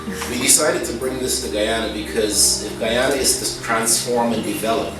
We decided to bring this to Guyana because if Guyana is to transform and develop,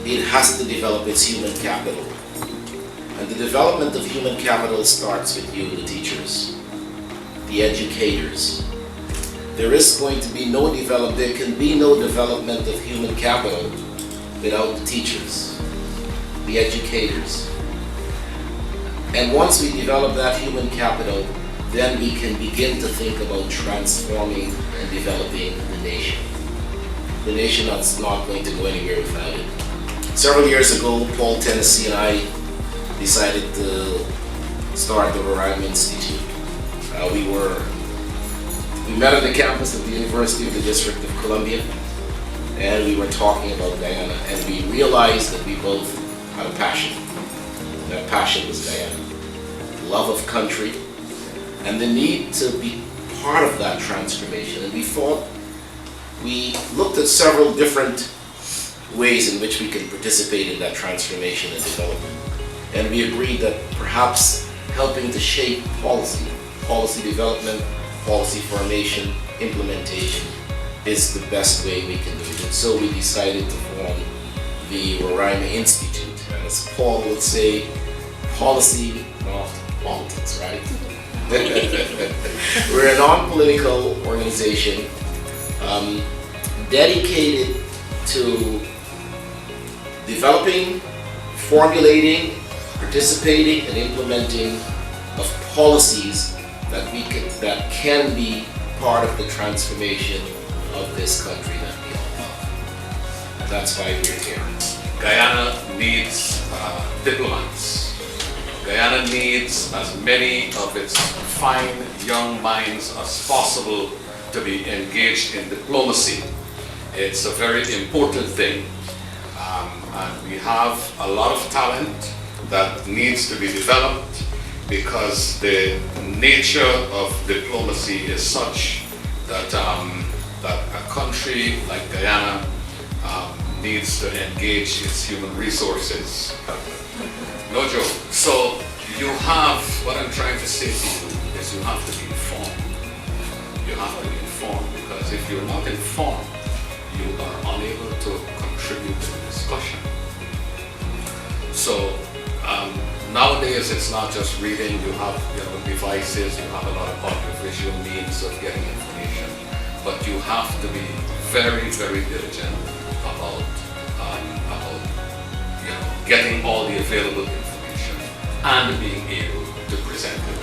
it has to develop its human capital. And the development of human capital starts with you, the teachers, the educators. There can be no development of human capital without the teachers, the educators. And once we develop that human capital, then we can begin to think about transforming and developing the nation. The nation is not going to go anywhere without it. Several years ago, Paul, Tennessee and I decided to start the Roraima Institute. We met at the campus of the University of the District of Columbia, and we were talking about Guyana, and we realized that we both had a passion. That passion was Guyana. Love of country, and the need to be part of that transformation. And we looked at several different ways in which we can participate in that transformation and development. And we agreed that perhaps helping to shape policy development, policy formation, implementation is the best way we can do it. And so we decided to form the Roraima Institute. And as Paul would say, policy, not politics, right? We're a non-political organization dedicated to developing, formulating, participating, and implementing of policies that can be part of the transformation of this country that we all love. And that's why we're here. Guyana needs diplomats. Guyana needs as many of its fine young minds as possible to be engaged in diplomacy. It's a very important thing. And we have a lot of talent that needs to be developed because the nature of diplomacy is such that, that a country like Guyana needs to engage its human resources. No joke. So what I'm trying to say to you is you have to be informed. You have to be informed because if you're not informed, you are unable to contribute to the discussion. So nowadays it's not just reading, you have devices, you have a lot of audiovisual means of getting information, but you have to be very, very diligent about getting all the available information and being able to present it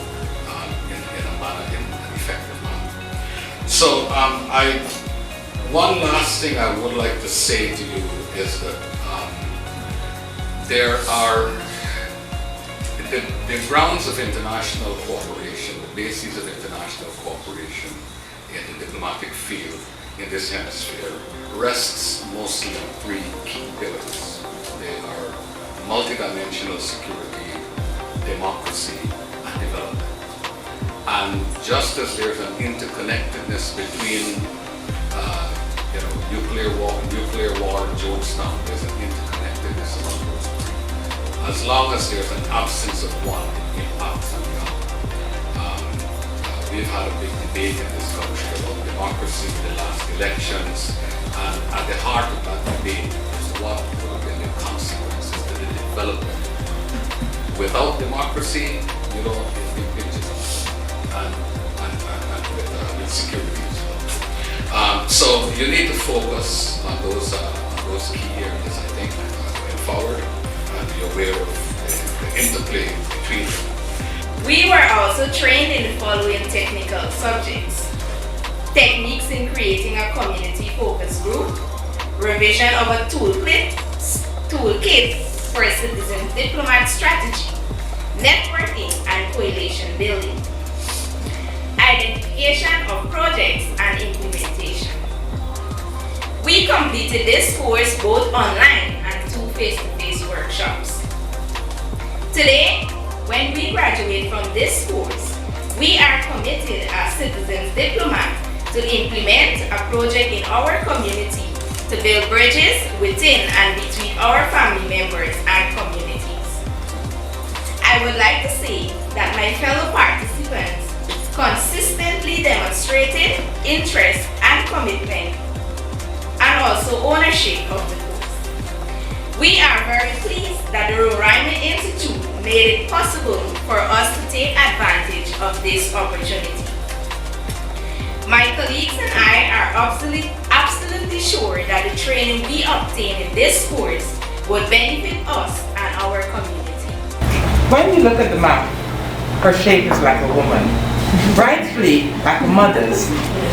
in a manner, in an effective manner. So one last thing I would like to say to you is that there are the grounds of international cooperation, the bases of international cooperation in the diplomatic field in this hemisphere rests mostly on three key pillars. They are multidimensional security, democracy, and development. And just as there's an interconnectedness between nuclear war and Jonestown, there's an interconnectedness among those three. As long as there's an absence of one, it impacts on the other. We've had a big debate in this country about democracy in the last elections, and at the heart of that debate is what will be the consequences to the development. Without democracy, it impinges on with security as well. So you need to focus on those key areas, I think, going forward, and be aware of the interplay between them. We were also trained in the following technical subjects: techniques in creating a community-focused group, revision of a toolkit for citizen diplomat strategy, networking and coalition building, identification of projects and implementation. We completed this course both online and 2 face-to-face workshops. Today, when we graduate from this course, we are committed as citizens diplomats to implement a project in our community to build bridges within and between our family members and communities. I would like to say that my fellow participants consistently demonstrate interest and commitment, and also ownership of the course. We are very pleased that the Roraima Institute made it possible for us to take advantage of this opportunity. My colleagues and I are absolutely sure that the training we obtain in this course would benefit us and our community. When you look at the map, her shape is like a woman, rightfully like a mother's,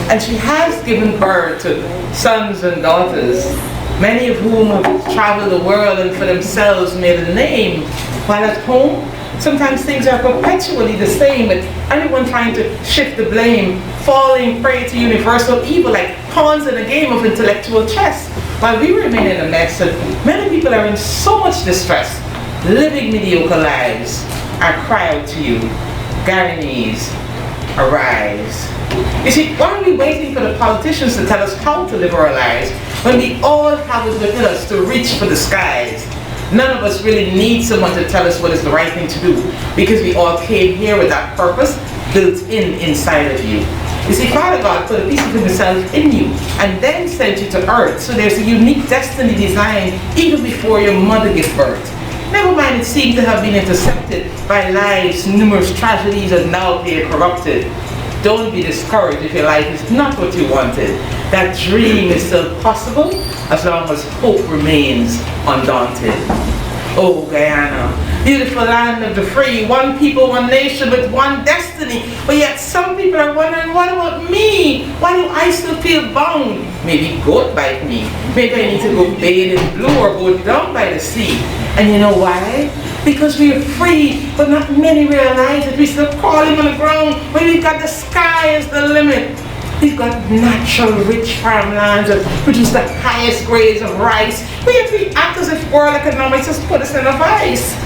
and she has given birth to sons and daughters, many of whom have traveled the world and for themselves made a name, while at home, sometimes things are perpetually the same, with everyone trying to shift the blame, falling prey to universal evil like pawns in a game of intellectual chess, while we remain in a mess and many people are in so much distress, living mediocre lives. I cry out to you, Guyanese, arise. You see, why are we waiting for the politicians to tell us how to live our lives when we all have it within us to reach for the skies? None of us really need someone to tell us what is the right thing to do, because we all came here with that purpose built inside of you. You see, Father God put a piece of himself in you and then sent you to earth, so there's a unique destiny designed even before your mother gave birth. Never mind, it seemed to have been intercepted by life's numerous tragedies and now they are corrupted. Don't be discouraged if your life is not what you wanted. That dream is still possible as long as hope remains undaunted. Oh, Guyana, beautiful land of the free, one people, one nation with one destiny. But yet some people are wondering, what about me? Why do I still feel bound? Maybe goat bite me. Maybe I need to go bathe in blue or go down by the sea. And you know why? Because we are free, but not many realize that we're still crawling on the ground when we've got the sky as the limit. We've got natural rich farmlands that produce the highest grades of rice. We have to act as if world economics has put us in a vice.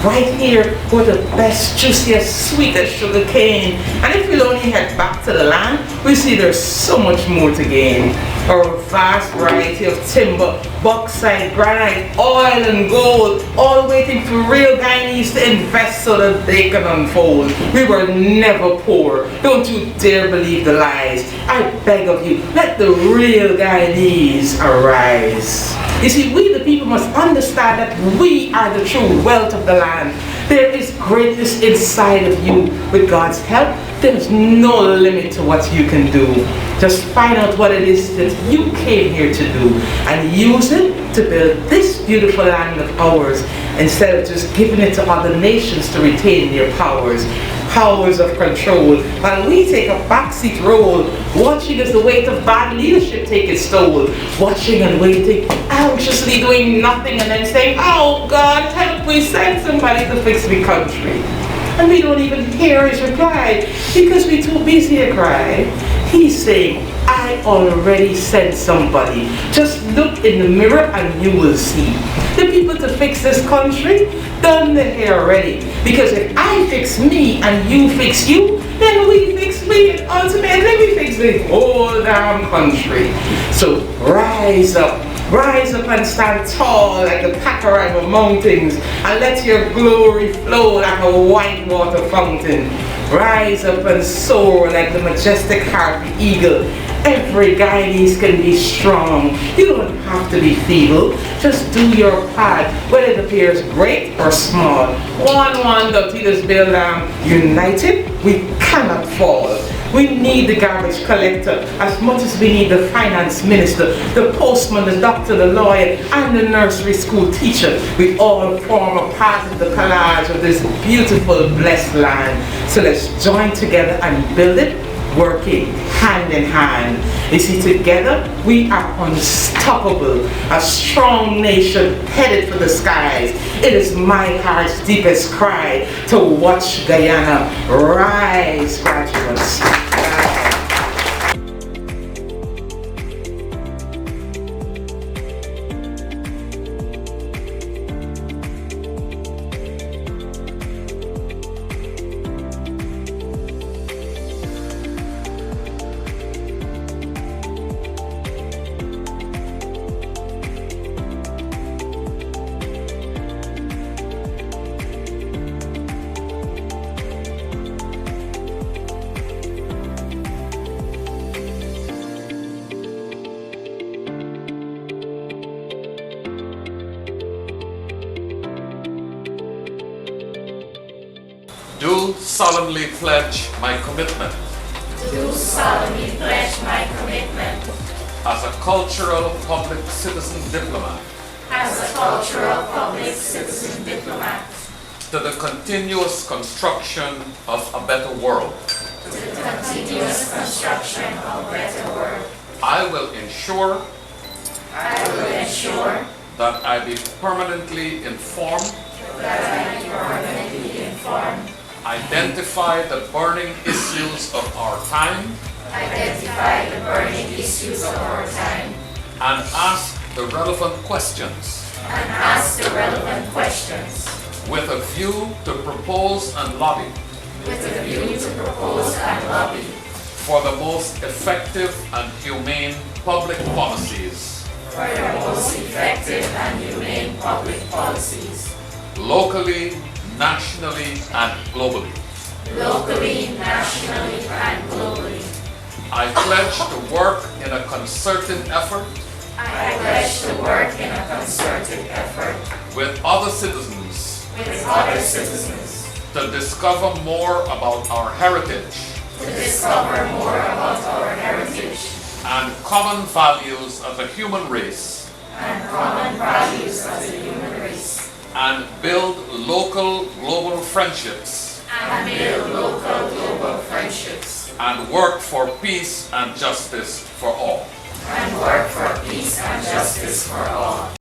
Right here, we're the best, juiciest, sweetest sugar cane. And if we'll only head back to the land, we see there's so much more to gain. Our vast variety of timber, bauxite, granite, oil and gold, all waiting for real Guyanese to invest so that they can unfold. We were never poor. Don't you dare believe the lies. I beg of you, let the real Guyanese arise. You see, we the people must understand that we are the true wealth of the land. There is greatness inside of you. With God's help, there is no limit to what you can do. Just find out what it is that you came here to do and use it to build this beautiful land of ours, instead of just giving it to other nations to retain their powers of control, while we take a backseat role, watching as the weight of bad leadership take its toll, watching and waiting, anxiously doing nothing, and then saying, oh God, help, we send somebody to fix the country. And we don't even hear his reply, because we're too busy to cry. He's saying, I already sent somebody. Just look in the mirror and you will see. The people to fix this country, done the hair already. Because if I fix me and you fix you, then we fix me, and ultimately we fix the whole damn country. So rise up and stand tall like the Roraima mountains, and let your glory flow like a white water fountain. Rise up and soar like the majestic harpy eagle. Every Guyanese can be strong. You don't have to be feeble. Just do your part, whether it appears great or small. One Dottidas build united, we cannot fall. We need the garbage collector as much as we need the finance minister, the postman, the doctor, the lawyer, and the nursery school teacher. We all form a part of the collage of this beautiful, blessed land. So let's join together and build it, working hand in hand. You see, together we are unstoppable, a strong nation headed for the skies. It is my heart's deepest cry to watch Guyana rise, graduates. do solemnly pledge my commitment do solemnly pledge my commitment as a cultural public citizen diplomat as a cultural public citizen diplomat to the continuous construction of a better world. to the continuous construction of a better world. I will ensure I will ensure that I be permanently informed, that I be permanently informed, identify the burning issues of our time, identify the burning issues of our time, and ask the relevant questions and ask the relevant questions with a view to propose and lobby with a view to propose and lobby for the most effective and humane public policies, for the most effective and humane public policies, locally, nationally, and globally. locally, nationally, and globally. I pledge to work in a concerted effort I pledge to work in a concerted effort with other citizens with other citizens to discover more about our heritage to discover more about our heritage and common values as a human race, and common values as a human race, and build local global friendships and build local global friendships, and work for peace and justice for all. and work for peace and justice for all.